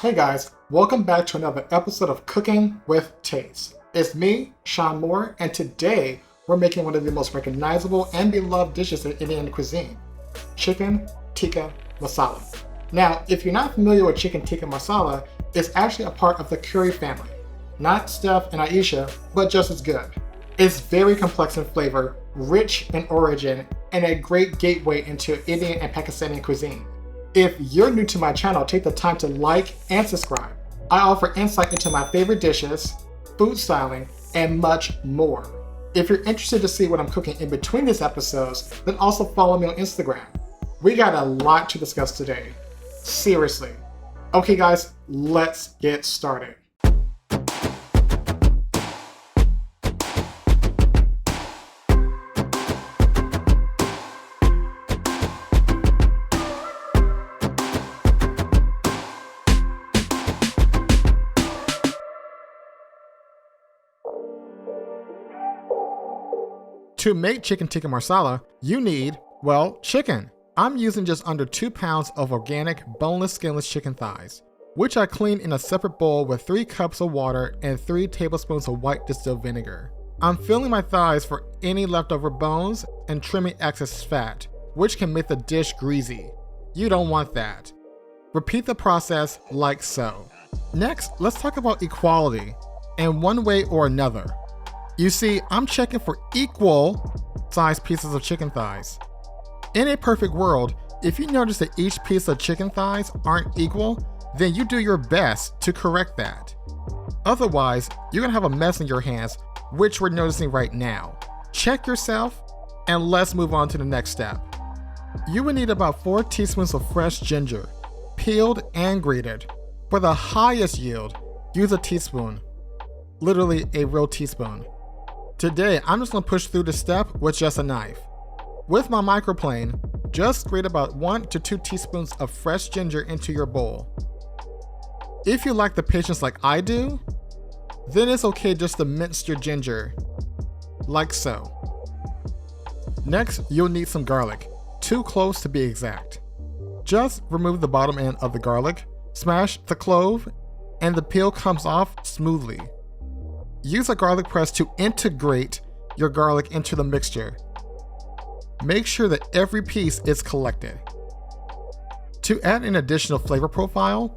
Hey guys, welcome back to another episode of Cooking with Taste. It's me, Sean Moore, and today we're making one of the most recognizable and beloved dishes in Indian cuisine, chicken tikka masala. Now, if you're not familiar with chicken tikka masala, it's actually a part of the curry family. Not Steph and Aisha, but just as good. It's very complex in flavor, rich in origin, and a great gateway into Indian and Pakistani cuisine. If you're new to my channel, take the time to like and subscribe. I offer insight into my favorite dishes, food styling, and much more. If you're interested to see what I'm cooking in between these episodes, then also follow me on Instagram. We got a lot to discuss today. Seriously. Okay guys, let's get started. To make chicken tikka masala, you need, well, chicken. I'm using just under 2 pounds of organic, boneless, skinless chicken thighs, which I clean in a separate bowl with 3 cups of water and 3 tablespoons of white distilled vinegar. I'm filling my thighs for any leftover bones and trimming excess fat, which can make the dish greasy. You don't want that. Repeat the process like so. Next, let's talk about equality, in one way or another. You see, I'm checking for equal sized pieces of chicken thighs. In a perfect world, if you notice that each piece of chicken thighs aren't equal, then you do your best to correct that. Otherwise, you're gonna have a mess in your hands, which we're noticing right now. Check yourself, and let's move on to the next step. You will need about 4 teaspoons of fresh ginger, peeled and grated. For the highest yield, use a teaspoon, literally a real teaspoon. Today, I'm just gonna push through the step with just a knife. With my microplane, just grate about 1 to 2 teaspoons of fresh ginger into your bowl. If you lack the patience like I do, then it's okay just to mince your ginger, like so. Next, you'll need some garlic, 2 cloves to be exact. Just remove the bottom end of the garlic, smash the clove, and the peel comes off smoothly. Use a garlic press to integrate your garlic into the mixture. Make sure that every piece is collected. To add an additional flavor profile,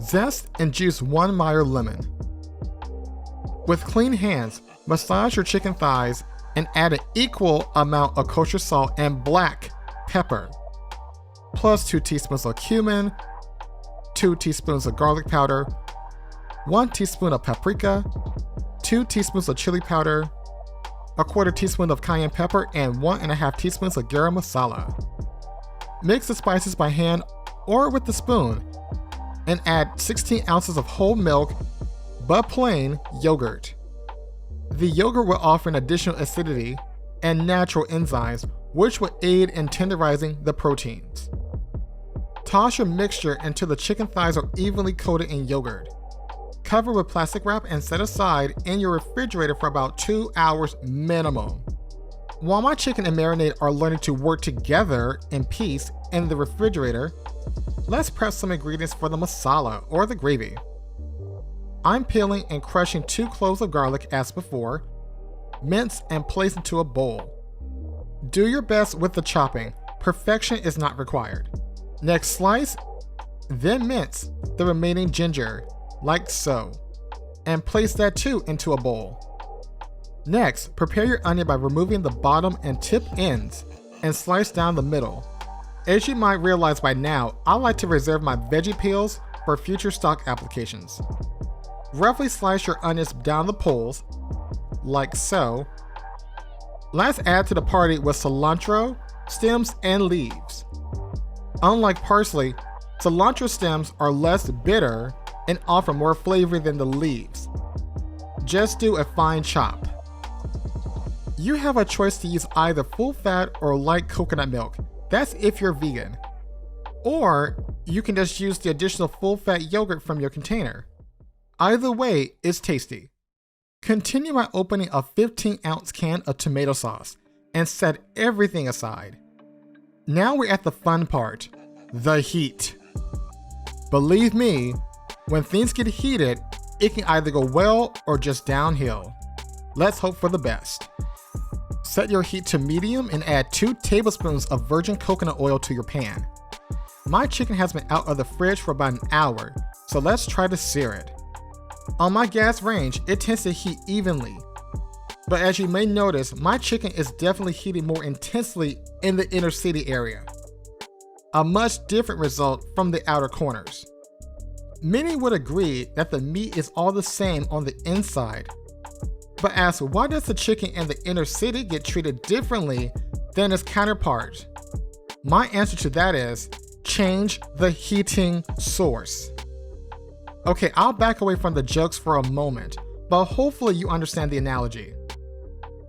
zest and juice 1 Meyer lemon. With clean hands, massage your chicken thighs and add an equal amount of kosher salt and black pepper, plus 2 teaspoons of cumin, 2 teaspoons of garlic powder, 1 teaspoon of paprika, 2 teaspoons of chili powder, 1/4 teaspoon of cayenne pepper, and 1.5 teaspoons of Garam Masala. Mix the spices by hand or with the spoon, and add 16 ounces of whole milk, but plain yogurt. The yogurt will offer an additional acidity and natural enzymes, which will aid in tenderizing the proteins. Toss your mixture until the chicken thighs are evenly coated in yogurt. Cover with plastic wrap and set aside in your refrigerator for about 2 hours minimum. While my chicken and marinade are learning to work together in peace in the refrigerator, let's prep some ingredients for the masala or the gravy. I'm peeling and crushing 2 cloves of garlic as before, mince and place into a bowl. Do your best with the chopping, perfection is not required. Next, slice, then mince the remaining ginger, like so, and place that too into a bowl. Next, prepare your onion by removing the bottom and tip ends and slice down the middle. As you might realize by now, I like to reserve my veggie peels for future stock applications. Roughly slice your onions down the poles, like so. Let's add to the party with cilantro, stems, and leaves. Unlike parsley, cilantro stems are less bitter and offer more flavor than the leaves. Just do a fine chop. You have a choice to use either full fat or light coconut milk. That's if you're vegan. Or you can just use the additional full fat yogurt from your container. Either way is tasty. Continue by opening a 15-ounce can of tomato sauce and set everything aside. Now we're at the fun part, the heat. Believe me, When things get heated, it can either go well or just downhill. Let's hope for the best. Set your heat to medium and add 2 tablespoons of virgin coconut oil to your pan. My chicken has been out of the fridge for about an hour, so let's try to sear it. On my gas range, it tends to heat evenly. But as you may notice, my chicken is definitely heating more intensely in the inner city area. A much different result from the outer corners. Many would agree that the meat is all the same on the inside. But ask, why does the chicken in the inner city get treated differently than its counterpart? My answer to that is, change the heating source. Okay, I'll back away from the jokes for a moment, but hopefully you understand the analogy.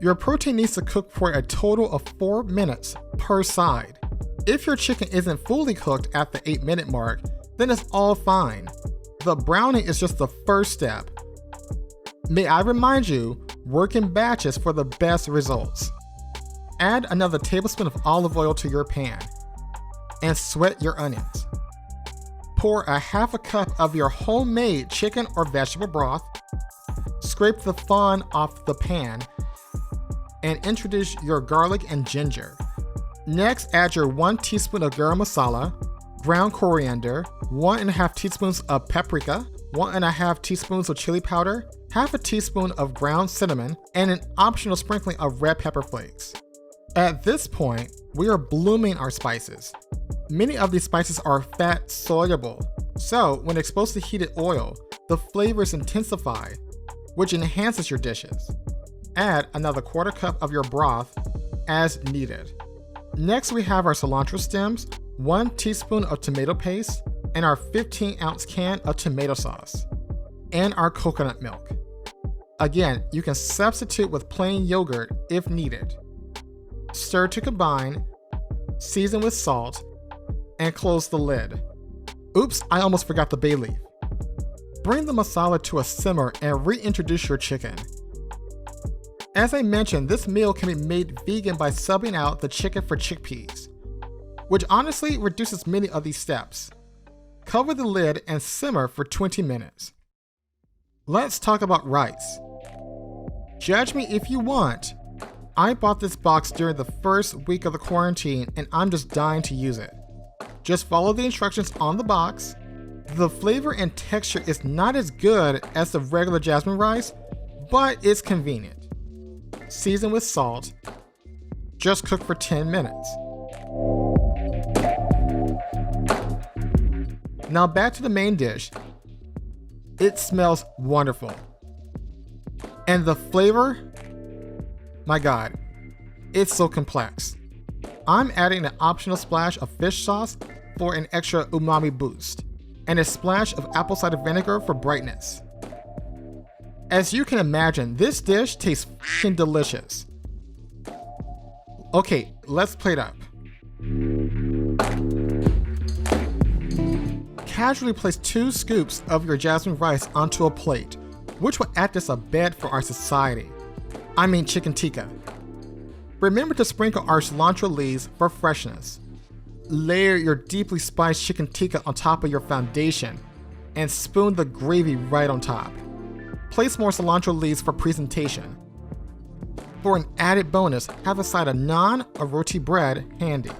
Your protein needs to cook for a total of 4 minutes per side. If your chicken isn't fully cooked at the 8-minute mark, then it's all fine. The browning is just the first step. May I remind you, work in batches for the best results. Add another tablespoon of olive oil to your pan and sweat your onions. Pour a half a cup of your homemade chicken or vegetable broth, scrape the fond off the pan, and introduce your garlic and ginger. Next, add your 1 teaspoon of Garam Masala, ground coriander, 1.5 teaspoons of paprika, 1.5 teaspoons of chili powder, half a teaspoon of ground cinnamon, and an optional sprinkling of red pepper flakes. At this point, we are blooming our spices. Many of these spices are fat soluble, so when exposed to heated oil, the flavors intensify, which enhances your dishes. Add another 1/4 cup of your broth as needed. Next, we have our cilantro stems, 1 teaspoon of tomato paste, and our 15-ounce can of tomato sauce, and our coconut milk. Again, you can substitute with plain yogurt if needed. Stir to combine, season with salt, and close the lid. Oops, I almost forgot the bay leaf. Bring the masala to a simmer and reintroduce your chicken. As I mentioned, this meal can be made vegan by subbing out the chicken for chickpeas, which honestly reduces many of these steps. Cover the lid and simmer for 20 minutes. Let's talk about rice. Judge me if you want. I bought this box during the first week of the quarantine and I'm just dying to use it. Just follow the instructions on the box. The flavor and texture is not as good as the regular jasmine rice, but it's convenient. Season with salt. Just cook for 10 minutes. Now back to the main dish. It smells wonderful. And the flavor, my God, it's so complex. I'm adding an optional splash of fish sauce for an extra umami boost, and a splash of apple cider vinegar for brightness. As you can imagine, this dish tastes f***ing delicious. Okay, let's plate up. Casually place 2 scoops of your jasmine rice onto a plate, which will act as a bed for our society. I mean chicken tikka. Remember to sprinkle our cilantro leaves for freshness. Layer your deeply spiced chicken tikka on top of your foundation, and spoon the gravy right on top. Place more cilantro leaves for presentation. For an added bonus, have a side of naan or roti bread handy.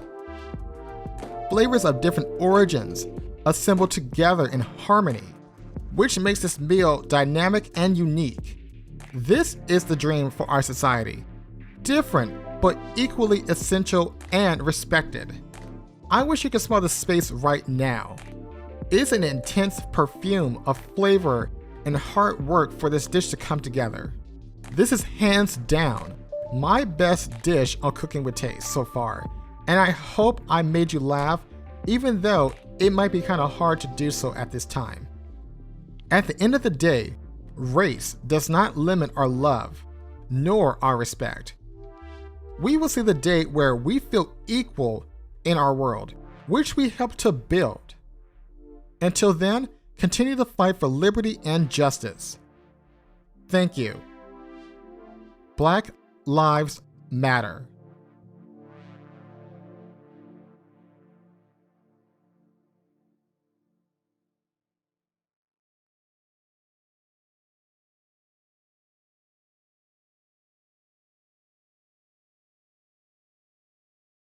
Flavors of different origins assemble together in harmony, which makes this meal dynamic and unique. This is the dream for our society. Different, but equally essential and respected. I wish you could smell the space right now. It's an intense perfume of flavor and hard work for this dish to come together. This is hands down my best dish on Cooking with Taste so far, and I hope I made you laugh, even though it might be kind of hard to do so at this time. At the end of the day, race does not limit our love, nor our respect. We will see the day where we feel equal in our world, which we help to build. Until then, continue to fight for liberty and justice. Thank you. Black Lives Matter.